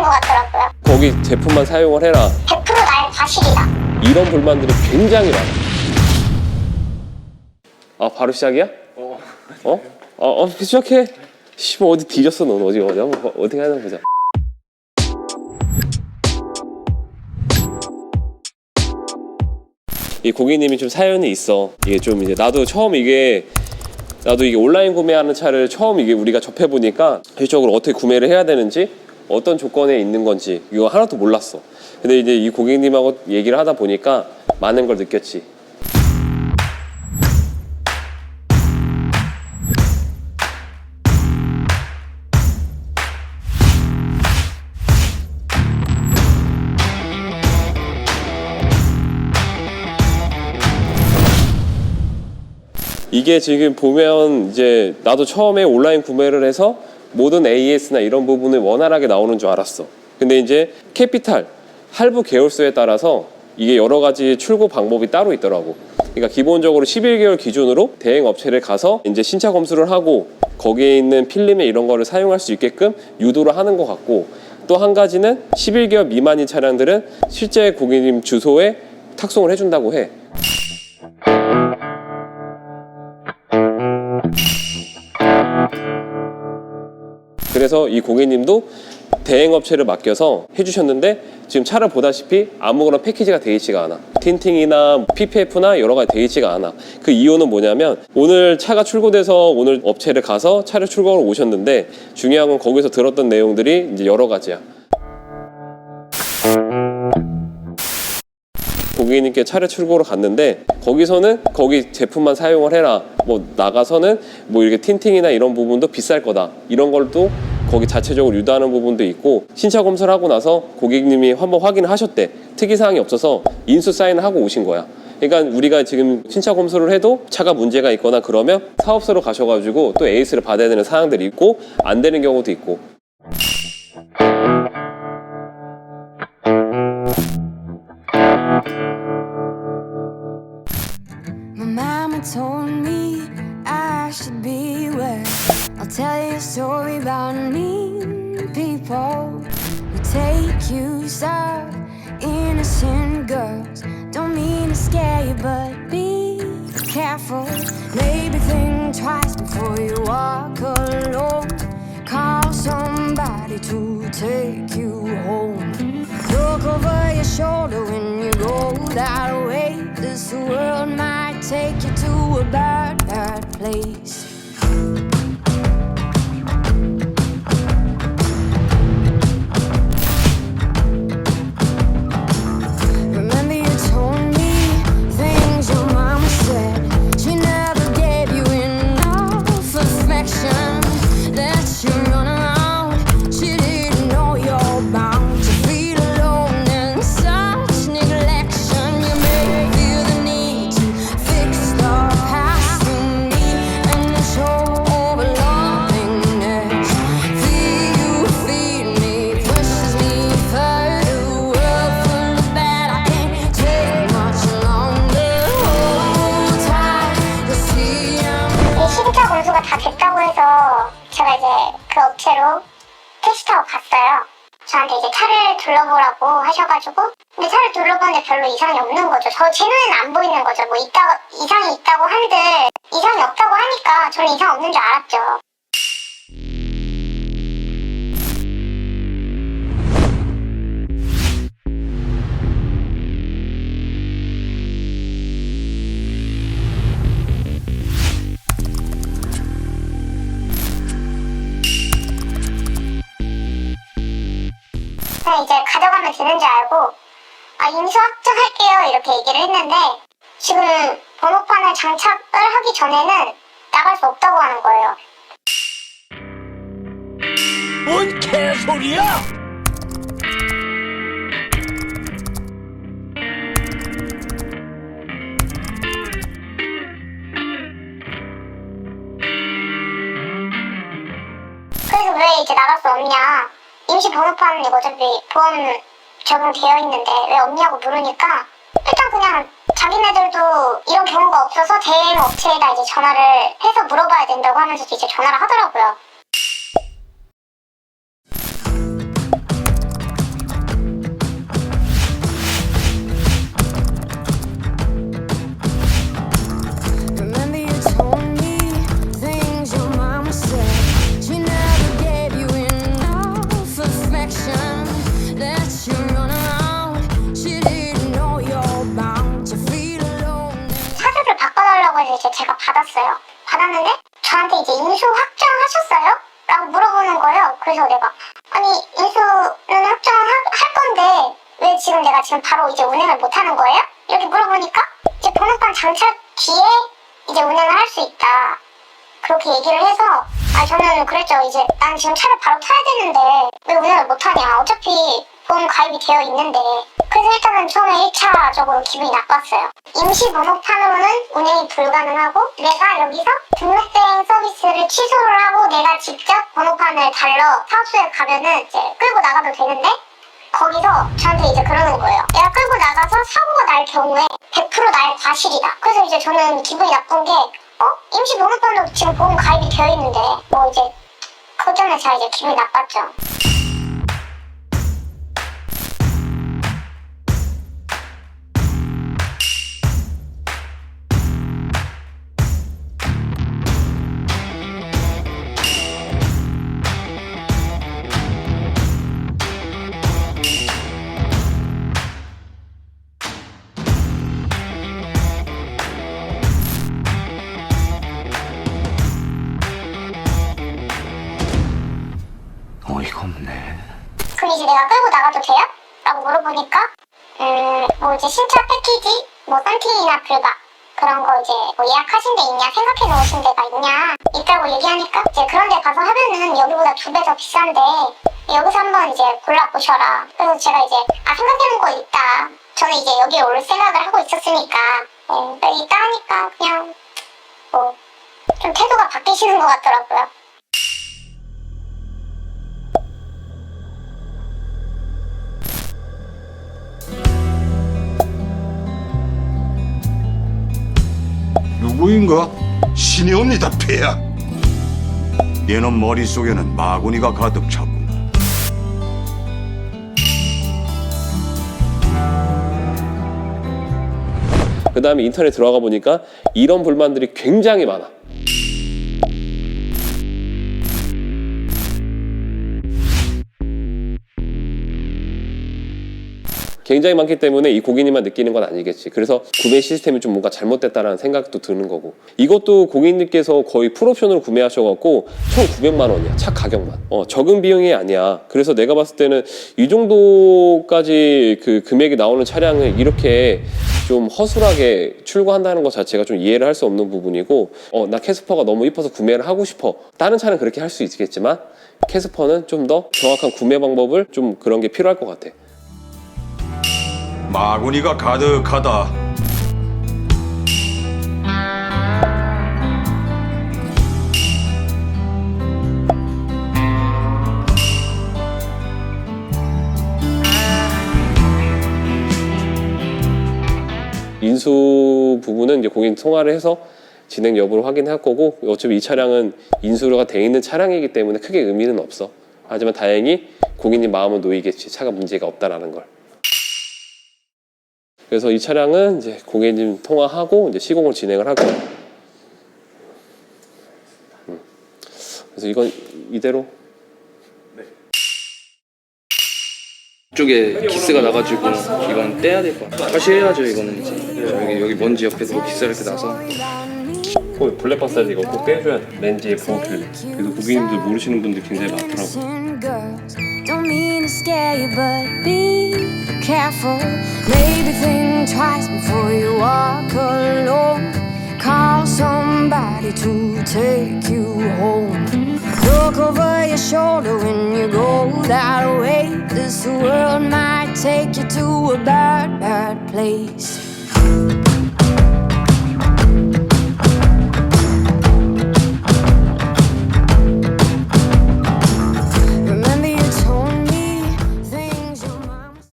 것 같더라고요. 거기 제품만 사용을 해라. 100% 나의 과실이다. 이런 불만들이 굉장히 많아. 아, 바로 시작이야? 시작해. 뭐 어디 뒤졌어, 넌 어디 한번 어떻게 하나 보자. 이 고객님이 좀 사연이 있어. 이게 좀 이제 나도 이게 온라인 구매하는 차를 처음 이게 우리가 접해 보니까 실질적으로 어떻게 구매를 해야 되는지, 어떤 조건에 있는 건지 이거 하나도 몰랐어. 근데 이제 이 고객님하고 얘기를 하다 보니까 많은 걸 느꼈지. 이게 지금 보면 이제 나도 처음에 온라인 구매를 해서 모든 AS나 이런 부분을 원활하게 나오는 줄 알았어. 근데 이제 캐피탈, 할부 계열수에 따라서 이게 여러 가지 출고 방법이 따로 있더라고. 그러니까 기본적으로 11개월 기준으로 대행 업체를 가서 이제 신차 검수를 하고 거기에 있는 필름에 이런 거를 사용할 수 있게끔 유도를 하는 것 같고, 또 한 가지는 11개월 미만인 차량들은 실제 고객님 주소에 탁송을 해준다고 해. 그래서 이 고객님도 대행업체를 맡겨서 해주셨는데 지금 차를 보다시피 아무거나 패키지가 되어 있지가 않아. 틴팅이나 PPF나 여러 가지 되어 있지가 않아. 그 이유는 뭐냐면 오늘 차가 출고돼서 오늘 업체를 가서 차를 출고하러 오셨는데 중요한 건 거기서 들었던 내용들이 이제 여러 가지야. 고객님께 차를 출고로 갔는데 거기서는 거기 제품만 사용을 해라. 뭐 나가서는 뭐 이렇게 틴팅이나 이런 부분도 비쌀 거다. 이런 걸 또 거기 자체적으로 유도하는 부분도 있고, 신차 검사를 하고 나서 고객님이 한번 확인을 하셨대. 특이사항이 없어서 인수 사인을 하고 오신 거야. 그러니까 우리가 지금 신차 검수를 해도 차가 문제가 있거나 그러면 사업소로 가셔가지고 또 AS를 받아야 되는 사항들이 있고 안 되는 경우도 있고. My mama told me I should beware. I'll tell you a story about mean people who take use of innocent girls. Don't mean to scare you, but be careful. Maybe think twice before you walk alone. Call somebody to take you home. Look over your shoulder when you go that way. This world might take you to a bad, bad place. Remember you told me things your mama said. She never gave you enough affection. Let you run around. She didn't know you're bound to feel alone and such neglection. You may feel the need to fix the past in me and show overlovingness. Feed me, pushes me further. World full of bad, I can't take much longer. Hold tight, you'll see I'm 이 신차 검수가 다 됐다고 해서 제가 이제 그 업체로 택시 타고 갔어요. 저한테 이제 차를 둘러보라고 하셔가지고, 근데 차를 둘러보는데 별로 이상이 없는 거죠. 제 눈에는 안 보이는 거죠. 뭐 이상이 있다고 한들 이상이 없다고 하니까 저는 이상 없는 줄 알았죠. 그냥 이제 가져가면 되는 줄 알고 인수 확정할게요 이렇게 얘기를 했는데, 지금 번호판을 장착을 하기 전에는 나갈 수 없다고 하는 거예요. 뭔 개소리야! 그래서 왜 이제 나갈 수 없냐, 임시 번호판은 이거 어차피 보험 적용되어 있는데 왜 없냐고 물으니까, 일단 그냥 자기네들도 이런 경우가 없어서 대행 업체에다 이제 전화를 해서 물어봐야 된다고 하면서 이제 전화를 하더라고요. 받았는데 저한테 이제 인수 확정하셨어요? 라고 물어보는 거예요. 그래서 내가 아니 인수는 확정할 건데 왜 지금 내가 지금 바로 이제 운행을 못 하는 거예요? 이렇게 물어보니까 이제 번호판 장착 뒤에 이제 운행을 할 수 있다. 그렇게 얘기를 해서 저는 그랬죠. 이제 난 지금 차를 바로 타야 되는데 왜 운행을 못 하냐. 어차피 보험 가입이 되어 있는데. 그래서 일단은 처음에 1차적으로 기분이 나빴어요. 임시 번호판으로는 운행이 불가능하고 내가 여기서 등록대행 서비스를 취소를 하고 내가 직접 번호판을 달러 사업소에 가면은 이제 끌고 나가도 되는데 거기서 저한테 이제 그러는 거예요. 내가 끌고 나가서 사고가 날 경우에 100% 나의 과실이다. 그래서 이제 저는 기분이 나쁜 게 임시 번호판도 지금 보험 가입이 되어 있는데 이제 그것 때문에 제가 이제 기분이 나빴죠. 어이가 없네. 그럼 이제 내가 끌고 나가도 돼요? 라고 물어보니까 이제 신차 패키지 썬팅이나 불가 그런 거 이제 예약하신 데 있냐 생각해 놓으신 데가 있냐 있다고 얘기하니까 이제 그런 데 가서 하면은 여기보다 2배 더 비싼데 여기서 한번 이제 골라보셔라. 그래서 제가 이제 생각해 놓은 거 있다. 저는 이제 여기에 올 생각을 하고 있었으니까 있다 하니까 그냥 좀 태도가 바뀌시는 것 같더라고요. 누구인가? 신이 옵니다, 폐야. 얘는 머릿속에는 마구니가 가득 찼구나. 그 다음에 인터넷 들어가 보니까 이런 불만들이 굉장히 많아. 굉장히 많기 때문에 이 고객님만 느끼는 건 아니겠지. 그래서 구매 시스템이 좀 뭔가 잘못됐다라는 생각도 드는 거고. 이것도 고객님께서 거의 풀옵션으로 구매하셔갖고 1,900만 원이야. 차 가격만. 적은 비용이 아니야. 그래서 내가 봤을 때는 이 정도까지 그 금액이 나오는 차량을 이렇게 좀 허술하게 출고한다는 것 자체가 좀 이해를 할 수 없는 부분이고, 나 캐스퍼가 너무 이뻐서 구매를 하고 싶어. 다른 차는 그렇게 할 수 있겠지만 캐스퍼는 좀 더 정확한 구매 방법을 좀 그런 게 필요할 것 같아. 마구니가 가득하다. 인수 부분은 이제 고객님 통화를 해서 진행 여부를 확인할 거고, 어차피 이 차량은 인수가 돼 있는 차량이기 때문에 크게 의미는 없어. 하지만 다행히 고객님 마음은 놓이겠지. 차가 문제가 없다라는 걸. 그래서 이 차량은 이제 고객님 통화하고 이제 시공을 진행을 하고. 그래서 이건 이대로. 이쪽에 기스가 나가지고 이건 떼야 될 것 같아요. 다시 해야죠. 이거는 이제 여기 먼지 옆에서 기스가 이렇게 나서. 블랙박스에서 이거 꼭 빼줘야 돼. 렌즈에 보호 필름. 그래서 고객님들 모르시는 분들 굉장히 많더라고. Don't mean to scare you, but be careful. Maybe think twice before you walk alone. Call somebody to take you home. Look over your shoulder when you go that way. This world might take you to a bad, bad place.